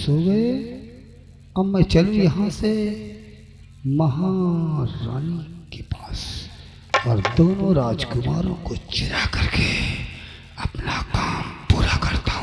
सो गए। अब मैं चलूं यहाँ से महारानी के पास और दोनों राजकुमारों को चिरा करके अपना काम पूरा करता हूँ।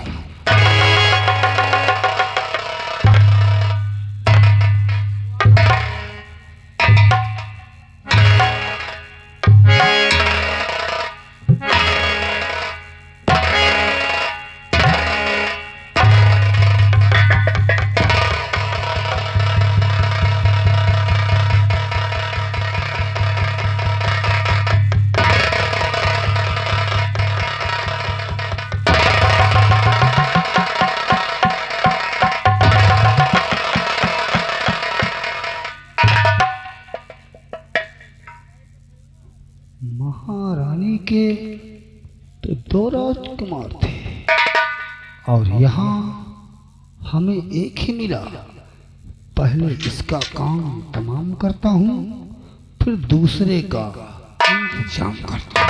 महारानी के तो दो राजकुमार थे और यहाँ हमें एक ही मिला। पहले इसका काम तमाम करता हूँ, फिर दूसरे का इंतजाम करता हूँ।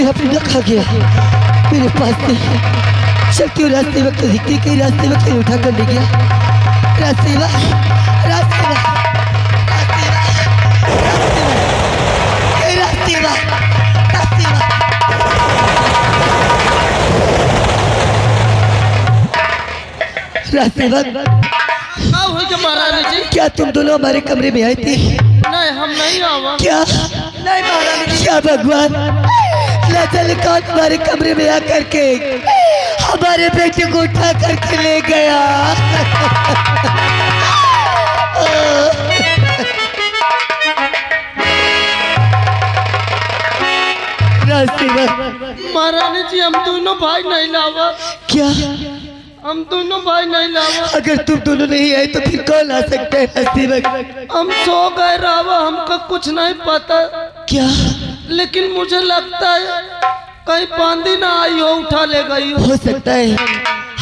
अपना खा गया मेरे पास नहीं। चलती हूँ रास्ते वक्त तो दिखती कहीं रास्ते वक्त उठा कर ले गया। रास्ते महारानी जी, क्या तुम दोनों हमारे कमरे में आए थे? नहीं, हम नहीं आवा। क्या नहीं महारानी जी, क्या भगवान न जाने कौन तुम्हारे कमरे में आकर के हमारे बेटे को उठा करके ले गया। महारानी जी, हम दोनों भाई नहीं लावा। क्या हम दोनों भाई नहीं लावा? अगर तुम दोनों नहीं आए तो फिर कौन आ सकते हैं? हम सो गए रावा, हमको कुछ नहीं पता। क्या? लेकिन मुझे लगता है कहीं पांदी ना आई हो, उठा ले गई हो सकता है।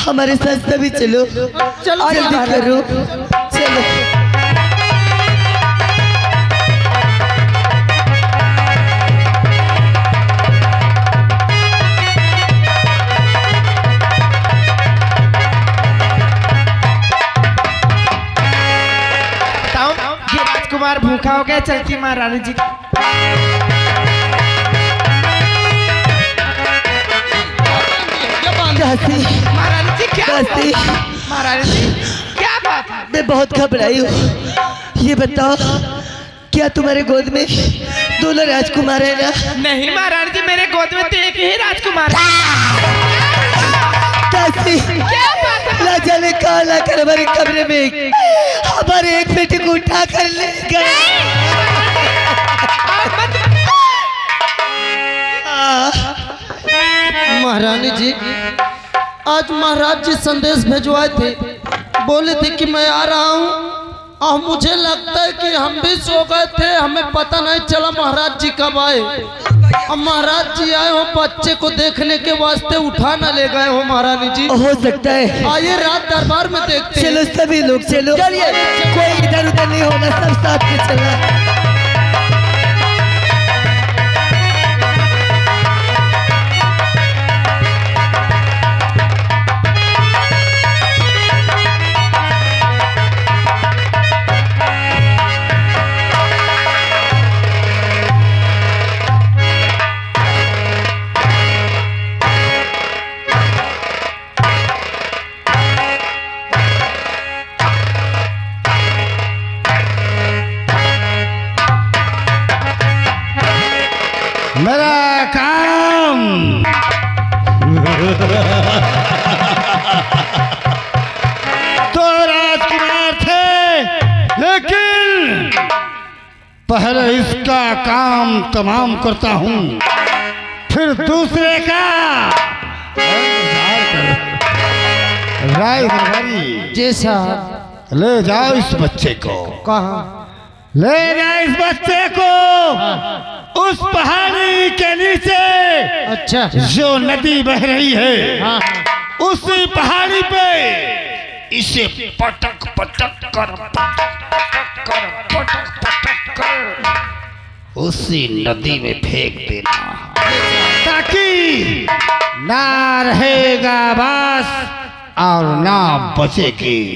हमारे साथ सभी चलो, चलो जल्दी करो, चलो। राजकुमार भूखा हो गया, चलती महारानी जी। महारानी जी क्या? महारानी जी क्या बात है? मैं बहुत घबराई हूँ। ये बताओ, क्या तुम्हारे गोद में दोनों राजकुमार है ना? नहीं महारानी जी, मेरे गोद में तो एक ही राजकुमार है। क्या बात है? ना जाने कहाँ लाकर हमारे कमरे में हमारे एक बेटे को उठा कर ले गए। महारानी जी, आज महाराज जी संदेश भिजवाए थे, बोले थे कि मैं आ रहा हूँ। और मुझे लगता है कि हम भी सो गए थे, हमें पता नहीं चला महाराज जी कब आए। अब महाराज जी आए हो बच्चे को देखने के वास्ते, उठा ना ले गए हो महारानी जी। हो सकता है। आइए रात दरबार में देखते हैं। चलो सभी लोग चलो, कोई इधर उधर नहीं होना, सब साथ में चलना। मेरा काम तो राजकुमार थे, लेकिन पहले इसका काम तमाम करता हूँ, फिर दूसरे का। राय दरबारी जी साहब। ले जाओ इस बच्चे को। कहाँ? ले जाओ इस बच्चे को उस पहाड़ी के नीचे, अच्छा, जो नदी बह रही है, हाँ, उसी पहाड़ी पे इसे पटक पटक कर उसी नदी में फेंक देना, ताकि ना रहेगा बास और ना बचेगी।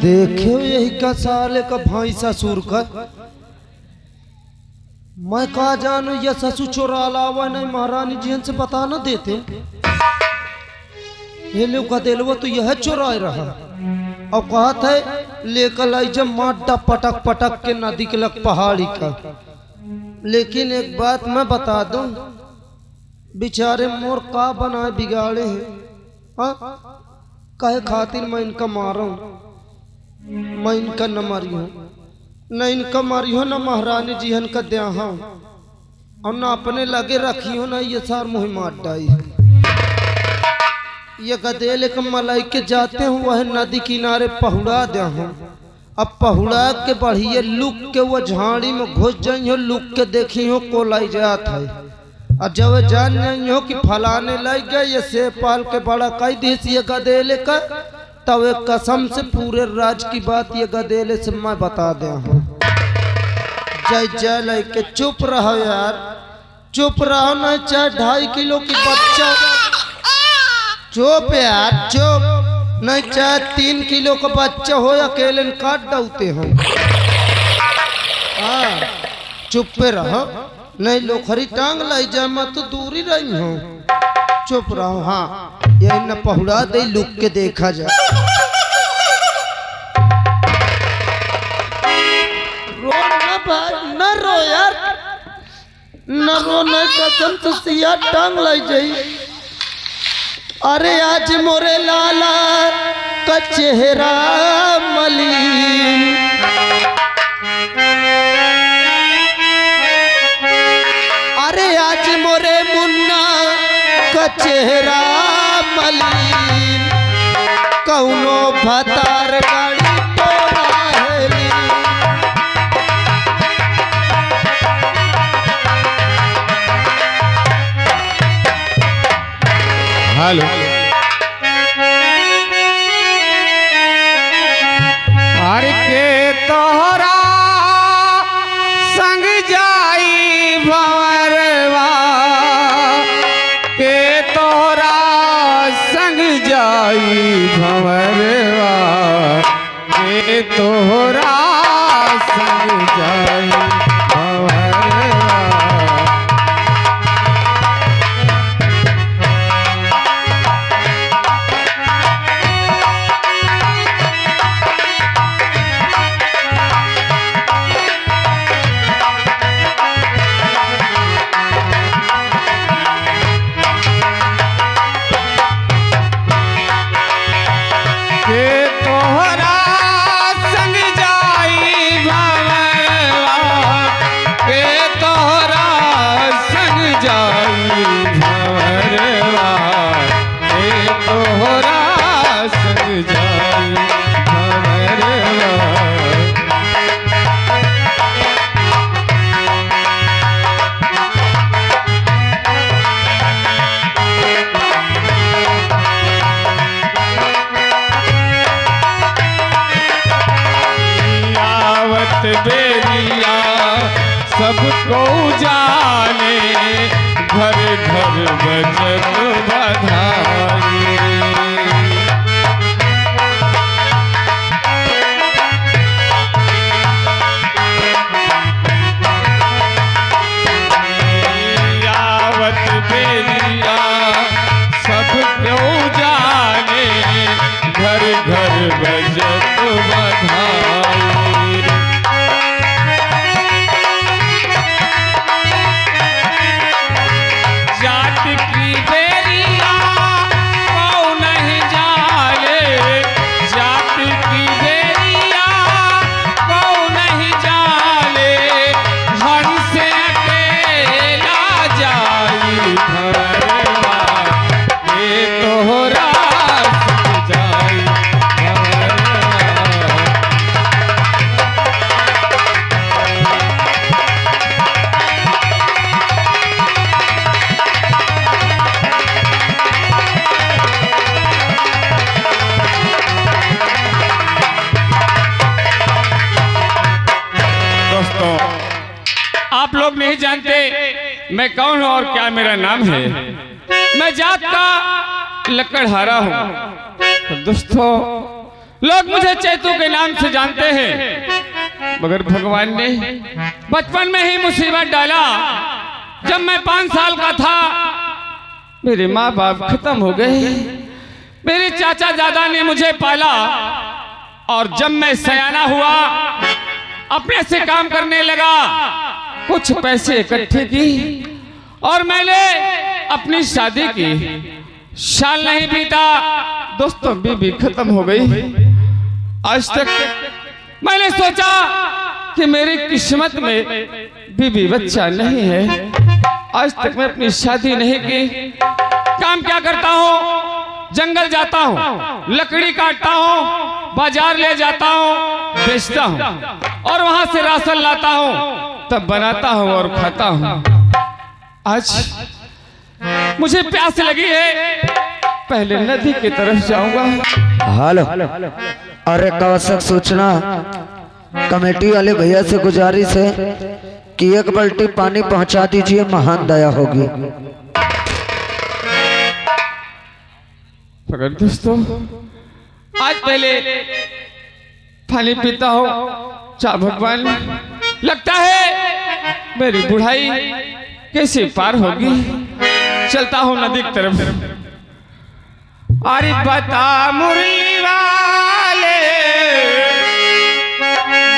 देखो यही का साले का भाई ससुर का, मैं कहा जानू ये ससुर चोरा लावा नहीं, महारानी जी से बता न देते। ये लोग का दिलवा तो यह चोरा रहा और कहा था लेकर आई जब माडा पटक पटक के नदी के लग पहाड़ी का। लेकिन एक बात मैं बता दूं, बेचारे मोर का बनाए बिगाड़े हैं, कहे खातिर मैं इनका मारूं, मैं इनका न मारी हूँ, न इनका मारी हो, न महारानी जी का द्या हूँ, और न अपने लगे रखी हो, न ये सार मुँह मार डाई। ये गदेले के मलाई के जाते हूँ वह नदी किनारे पहुड़ा दे हूँ। अब पहुड़ा के बढ़िए लुक के वो झाड़ी में घुस जाई हो, लुक के देखी हो को लाई जात है, और जब जान नहीं हो कि फलाने लग गए ये से पाल के बड़ा कई दिस ये गदेले का, तब एक कसम से पूरे राज की बात ये गदेले से मैं बता दे हूँ। जय जय लेके चुप रहो यार, चुप रहो, ना चाहे 2.5 किलो की बच्चा, चुप यार चुप, नहीं चाहे 3 किलो का बच्चा हो अकेले काट डालते हो। हाँ चुप पे रहो, नहीं लोखरी टांग लाई जाए, मैं तो दूरी रही हूँ, चुप रहो। हाँ ये न पहुड़ा दे, लुक के देखा जाए। रो ना भाई, न रो यार, न रो, न कसम से सिया टांग लाई जाई। अरे आज मोरे लाला का चेहरा मलिन, अरे आज मोरे मुन्ना का चेहरा मलिन, कौनो भतार गाड़ी तोरा हेली। हेलो हर के तोहरा संग जाई भंवरवा, के तोहरा संग जाई भंवरवा, के तोहरा संग जाई भंवरवा। बेरिया सबको जाने, घर घर बजत बधाई। आवत बेरिया सबको जाने, घर घर बजत बधाई। जाट की बेरिया नहीं जानते मैं कौन हूँ और क्या मेरा नाम है। मैं जात का लकड़हारा हूँ। तो दोस्तों लोग मुझे चैतू के नाम से जानते हैं, मगर भगवान ने बचपन में ही मुसीबत डाला। जब मैं 5 साल का था मेरे माँ बाप खत्म हो गए। मेरे चाचा दादा ने मुझे पाला और जब मैं सयाना हुआ अपने से काम करने लगा, कुछ पैसे इकट्ठे की और मैंने अपनी शादी की। साल नहीं बीता दोस्तों बीबी खत्म हो गई। आज तक मैंने सोचा कि मेरी किस्मत में बीबी बच्चा नहीं है। आज तक मैं अपनी शादी नहीं की। काम क्या करता हूँ? जंगल जाता हूँ, लकड़ी काटता हूँ, बाजार ले जाता हूँ, बेचता हूँ और वहां से राशन लाता हूँ, तब बनाता हूँ और खाता हूँ। आज मुझे प्यास लगी है, पहले नदी की तरफ जाऊंगा। हेलो, अरे आवश्यक सूचना, कमेटी वाले भैया से गुजारिश है कि 1 बाल्टी पानी पहुंचा दीजिए, महान दया होगी। मगर दोस्तों आज पहले पानी पीता हूँ। चाह भगवान, लगता है मेरी बुढ़ाई कैसे पार होगी। चलता हूँ नदी की तरफ। अरे बता मुरली वाले,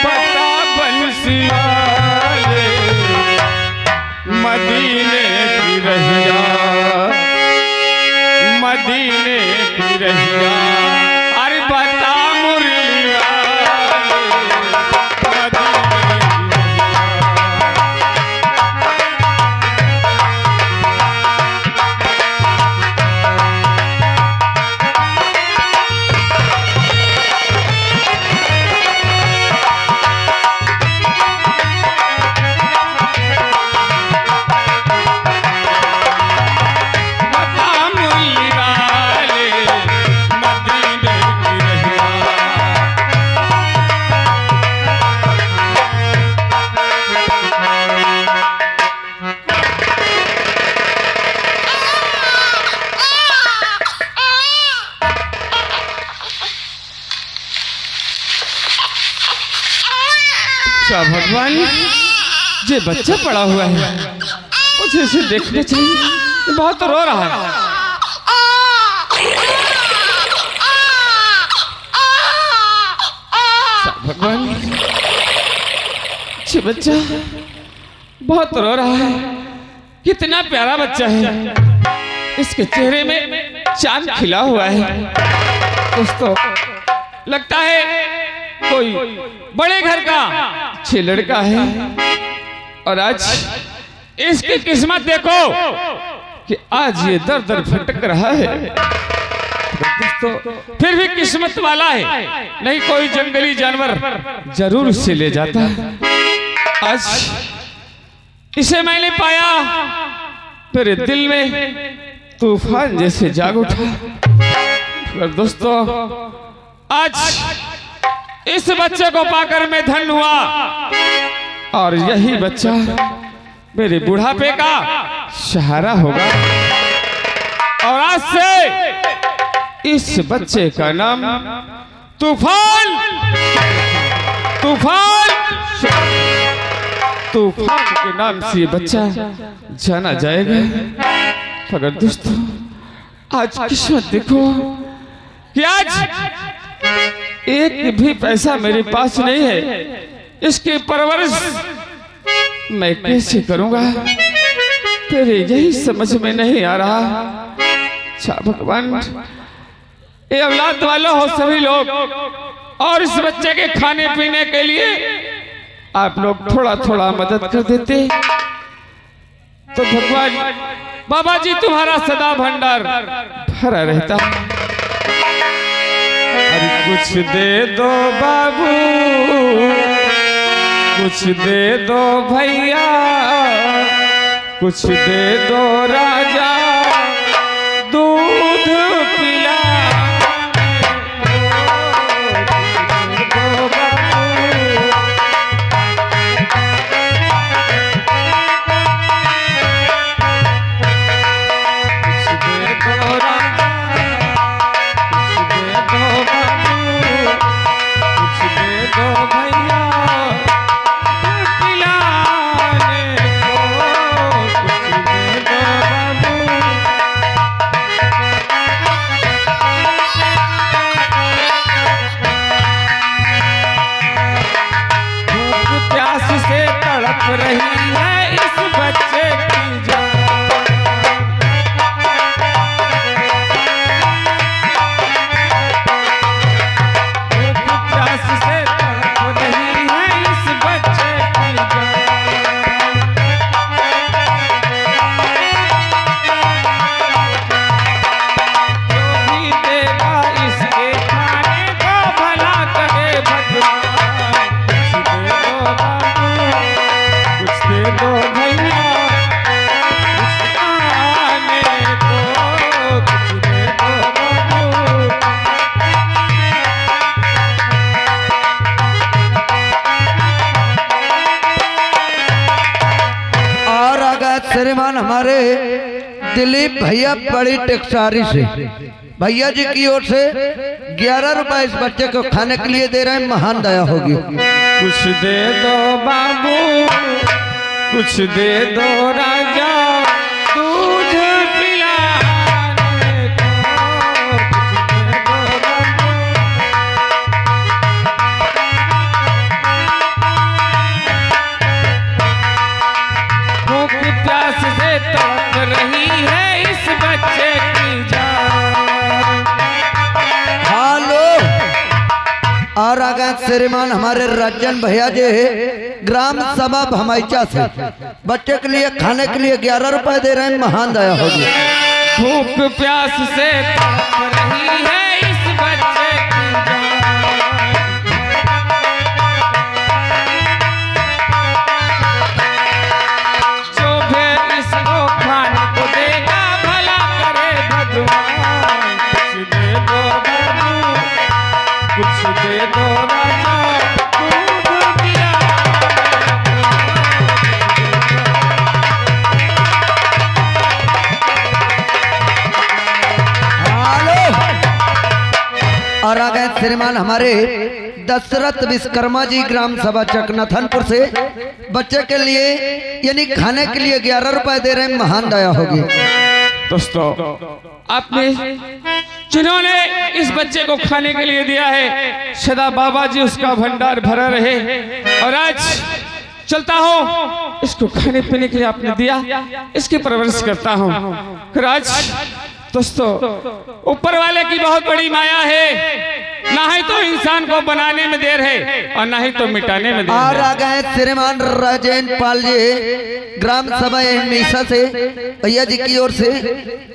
बता बंसी वाले, मदीने की रहिया, मदीने की रहिया। अरे बता मुरली वाले, मदीने भगवान, ये बच्चा पड़ा हुआ है, मुझे इसे देखना चाहिए। ये बहुत रो रहा है। भगवान, ये बच्चा बहुत रो रहा है। कितना प्यारा बच्चा है, इसके चेहरे में चांद खिला हुआ है। दोस्तों लगता है कोई बड़े घर का अच्छे लड़का है और आज इसकी किस्मत देखो कि आज ये दर दर भटक रहा है। दोस्तों फिर भी किस्मत वाला है, नहीं कोई जंगली जानवर जरूर इसे ले जाता। आज इसे मैंने पाया, मेरे दिल में तूफान जैसे जाग उठा। और दोस्तों आज इस बच्चे को पाकर मैं धन्य हुआ और यही बच्चा मेरे बुढ़ापे का सहारा होगा। और आज से इस बच्चे का नाम तूफान, तूफान, तूफान के नाम से ये बच्चा जाना जाएगा। मगर दोस्तों आज किस्मत देखो कि आज एक भी पैसा मेरे पास नहीं है। इसकी परवरिश मैं कैसे करूंगा, तेरे यही समझ में नहीं आ रहा। अच्छा भगवान, ये औलाद वाले हो सभी लोग और इस बच्चे के खाने पीने के लिए आप लोग थोड़ा थोड़ा मदद कर देते तो भगवान बाबा जी तुम्हारा सदा भंडार भरा रहता। अरे कुछ दे दो बाबू, कुछ दे दो भैया, कुछ दे दो राजा, दूध पिला दो बाबू। श्रीमान हमारे दिलीप भैया बड़ी टेक्सारी से भैया जी की ओर से 11 रुपए इस बच्चे को खाने के लिए दे रहे हैं। महान दया होगी। कुछ दे दो बाबू, कुछ दे दो राजा, दूध पिलाने को। भूख प्यास से तड़प रही है इस बच्चे की जान। हेलो। और आ गए श्रीमान हमारे रंजन भैया जी ग्राम सभा भमाइचा से बच्चे के लिए खाने के लिए 11 रुपए दे रहे हैं। महान दया होगी। भूख प्यास से तड़प रही है इस बच्चे की जान। जो भी इसको खाने को देगा भला करे भगवान। कुछ दे दो बाबू, कुछ दे दो राजा, दूध पिला। और आ गए श्रीमान हमारे दशरथ विश्वकर्मा जी ग्राम सभा चकनाथनपुर से बच्चे के लिए यानी खाने के लिए 11 रुपए दे रहे हैं। महान दया होगी। दोस्तों, आपने जिन्होंने इस बच्चे को खाने के लिए दिया है, सदा बाबा जी उसका भंडार भरा रहे। और आज चलता हूँ, इसको खाने पीने के लिए आपने दिया, इसकी परवरिश करता हूँ। फिर आज दोस्तों, ऊपर वाले की बहुत बड़ी माया है। ना ही तो इंसान को बनाने में देर है और ना ही तो मिटाने में देर और है। आ गए श्रीमान राजेंद्र पाल जी ग्राम सभा मीसा से भैया जी की ओर से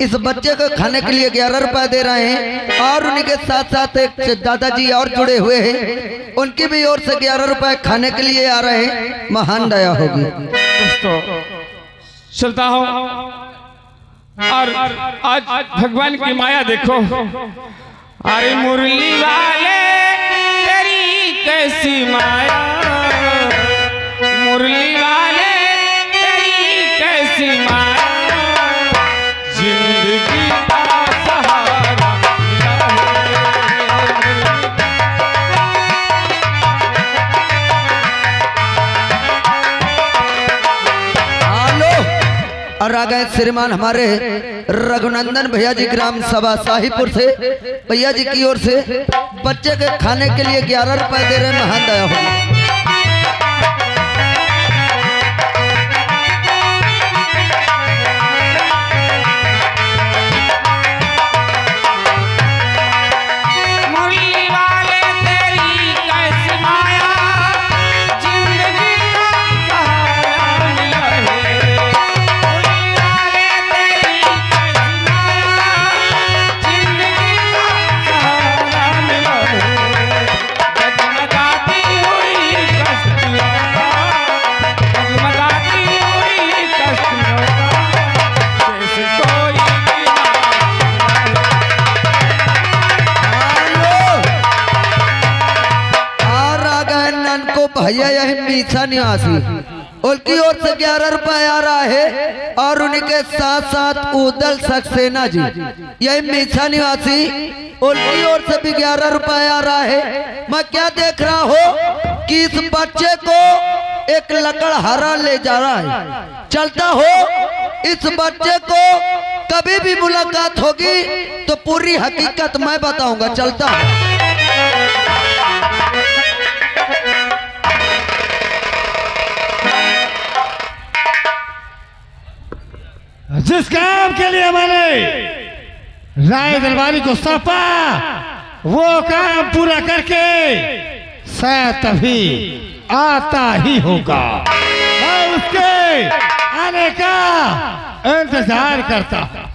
इस बच्चे को खाने के लिए 11 रुपए दे रहे हैं। और उनके साथ साथ एक दादाजी और जुड़े हुए हैं, उनकी भी ओर से 11 रुपए खाने के लिए आ रहे हैं। महान दया होगी। दोस्तों, चलता हूँ और आज भगवान की माया देखो। अरे मुरली वाले तेरी कैसी माया, मुरली वाले तेरी कैसी माया, जिंदगी का सहारा मिला और आ गए श्रीमान हमारे रघुनंदन भैया जी ग्राम सभा शाहीपुर से भैया जी की ओर से बच्चे के खाने के लिए 11 रुपए दे रहे हैं। महान दया होगी। भैया यही मीठा निवासी उनकी ओर से 11 रुपए आ रहा है। और उनके साथ साथ उदल सक्सेना जी यही मीठा निवासी उनकी ओर से भी 11 रुपए आ रहा है। मैं क्या देख रहा हूँ कि इस बच्चे को एक लकड़हारा ले जा रहा है। चलता हो इस बच्चे को कभी भी मुलाकात होगी तो पूरी हकीकत मैं बताऊंगा। चलता हूँ। जिस काम के लिए मैंने राय दरबारी को सौंपा वो काम पूरा करके शायद तभी आता ही होगा। मैं उसके आने का इंतजार करता हूं।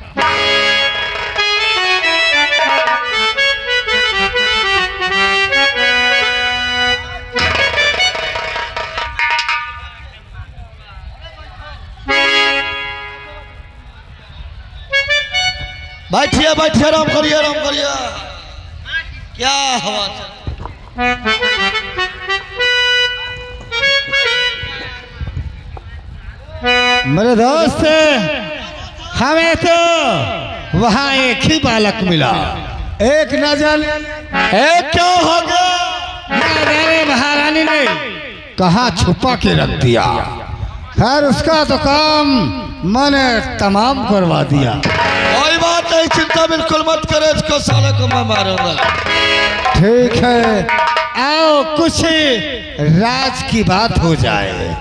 बैठिए बैठिए, आराम करिए आराम करिए। क्या हवा चल मेरे दोस्त, हमें तो वहाँ एक ही बालक मिला, एक नजर एक क्यों हो गया, मेरे महारानी ने कहाँ छुपा के रख दिया। खैर उसका तो काम मैंने तमाम करवा दिया। कोई बात नहीं, चिंता बिल्कुल मत करे, इसको साले को मैं मारूंगा। ठीक है, आओ कुछ राज की बात हो जाए।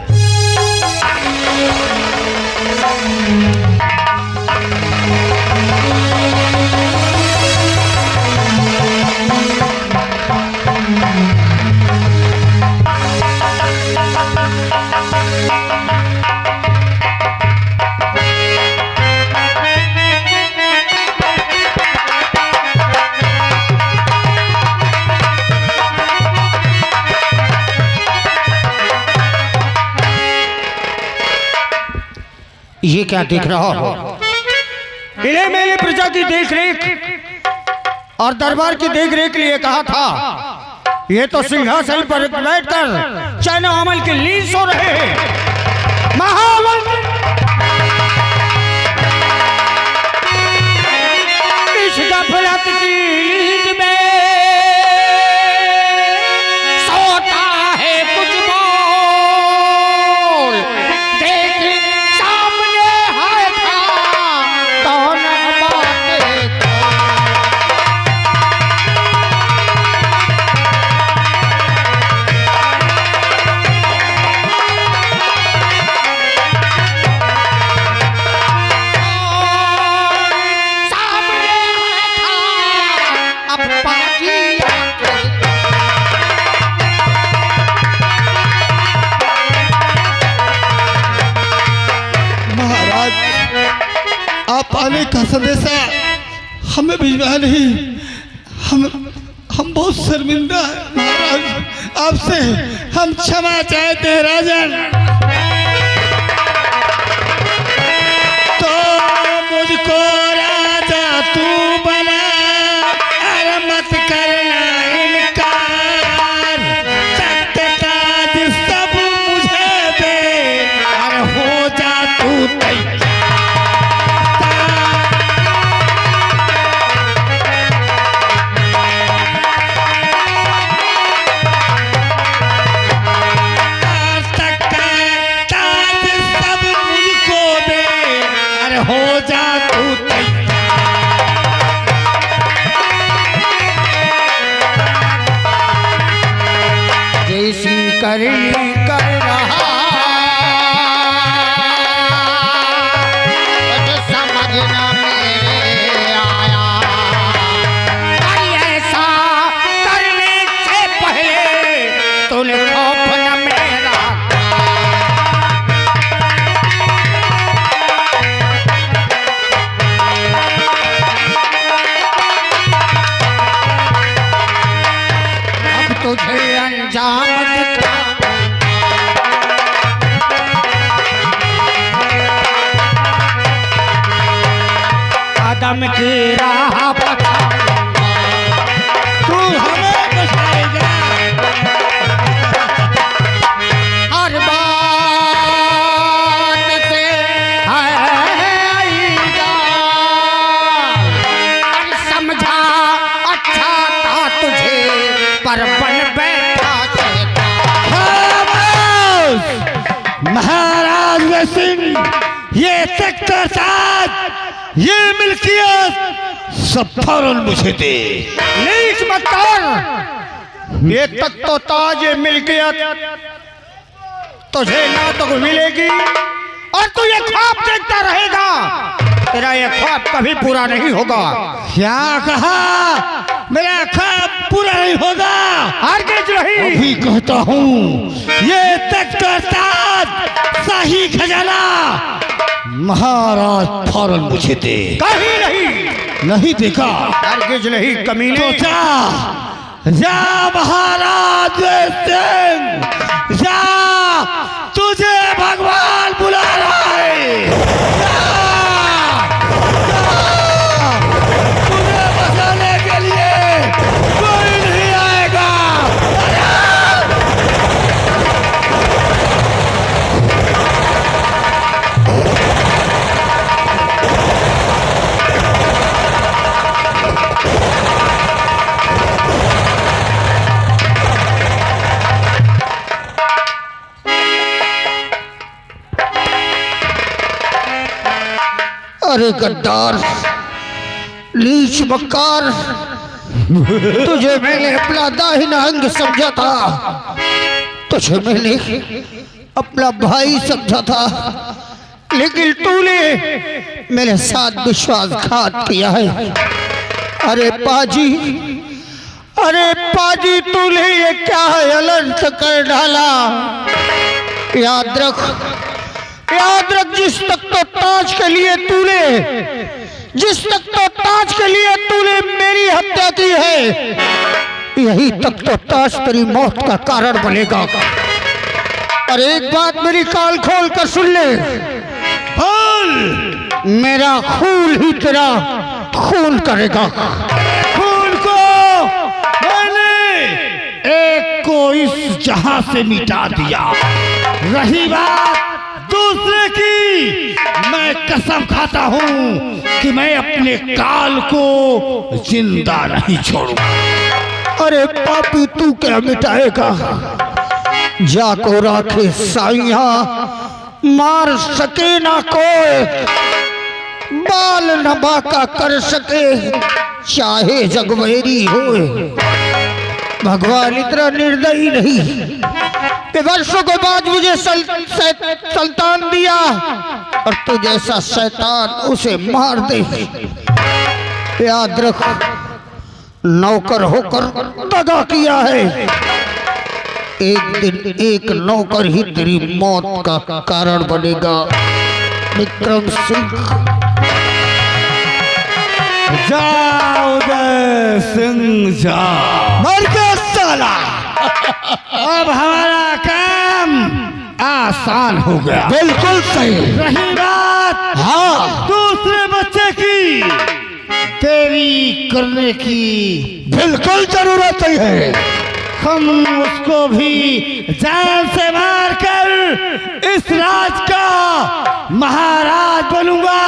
ये क्या देख रहा हो? इन्हें मैंने प्रजा की देख रेख और दरबार की देख रेख लिए कहा था। ये तो सिंहासन पर बैठकर चैन अमल की लीन सो रहे हैं। महावल इस गफलत की नींद में सोता है कुछ बोल देख सामने है था कौन बातें सामने है था अब पाजी महाराज, आप आने का संदेशा हमें भिजवा नहीं, हम बहुत शर्मिंदा हैं महाराज, आपसे हम क्षमा चाहते हैं राजन। तो मुझको राजा तू बना, अरे मत करना इनकार, सत्य ताज सब मुझे दे, अरे हो जा तू तैयार। आज तक का ताज सब मुझको दे, अरे हो जा तू तैयार। जैसी करनी कर रहा मुझे समझ न मेरे आया। अरे ऐसा करने से पहले तूने खौफ न मेरा अब तुझे अंजाम दिखा कदम की राह बता तू हमें बचाएगा। हर बात से आएगा। अरे समझा अच्छा था तुझे पर बन बैठा शैतान। महाराज वे सिंह, ये सेक्टर 7, ये मिल्कियत सब फौरन मुझे दे। नीच मत कर। ये तक तो ताज ये मिल्कियत तुझे ना तो मिलेगी और तू ये ख्वाब देखता रहेगा। तेरा ये ख्वाब कभी पूरा नहीं होगा। क्या कहा? मेरा ख्वाब पूरा नहीं होगा। हरगिज नहीं। अभी कहता हूँ, ये सेक्टर 7 शाही खजाना महाराज फौरन मुझे दे। कहीं नहीं। नहीं देखा हरगिज नहीं कमीने। तो जा महाराज सिंह, जा, तुझे भगवान बुला रहा है। जा, तुझे बचाने के लिए कोई नहीं आएगा। अरे गद्दार, लीच मक्कार, तुझे मैंने अपना दाहिना अंग समझा था, तुझे मैंने अपना भाई समझा था, लेकिन तूने मेरे साथ विश्वासघात किया है। अरे पाजी, अरे पाजी, तूने ये क्या है अनर्थ कर डाला। याद रख, जिस तक तो ताज के लिए तूने, जिस तक तो ताज के लिए तूने मेरी हत्या की है, यही तक तो ताज तेरी मौत का कारण बनेगा। और एक बात मेरी कान खोल कर सुन ले, मेरा खून ही तेरा खून करेगा। खून को मैंने एक को इस जहां से मिटा दिया, रही बात दूसरे की, मैं कसम खाता हूं कि मैं अपने काल को जिंदा नहीं छोड़ूंगा। अरे पापी, तू क्या मिटाएगा? जाको राखे साइया, मार सके ना कोई, बाल न बाका कर सके, चाहे जगवेरी होए। भगवान इतना निर्दयी नहीं कि वर्षों के बाद मुझे संतान दिया और तू जैसा शैतान उसे मार दे। याद रख, नौकर होकर दगा किया है, एक दिन एक नौकर ही तेरी मौत का कारण बनेगा। विक्रम सिंह, जाओ उदय सिंह जा, मर गया साला। अब हमारा काम आसान हो गया। बिल्कुल सही। रही बात हाँ, दूसरे बच्चे की, तेरी करने की बिल्कुल जरूरत ही है। हम उसको भी जान से मारकर इस राज का महाराज बनूंगा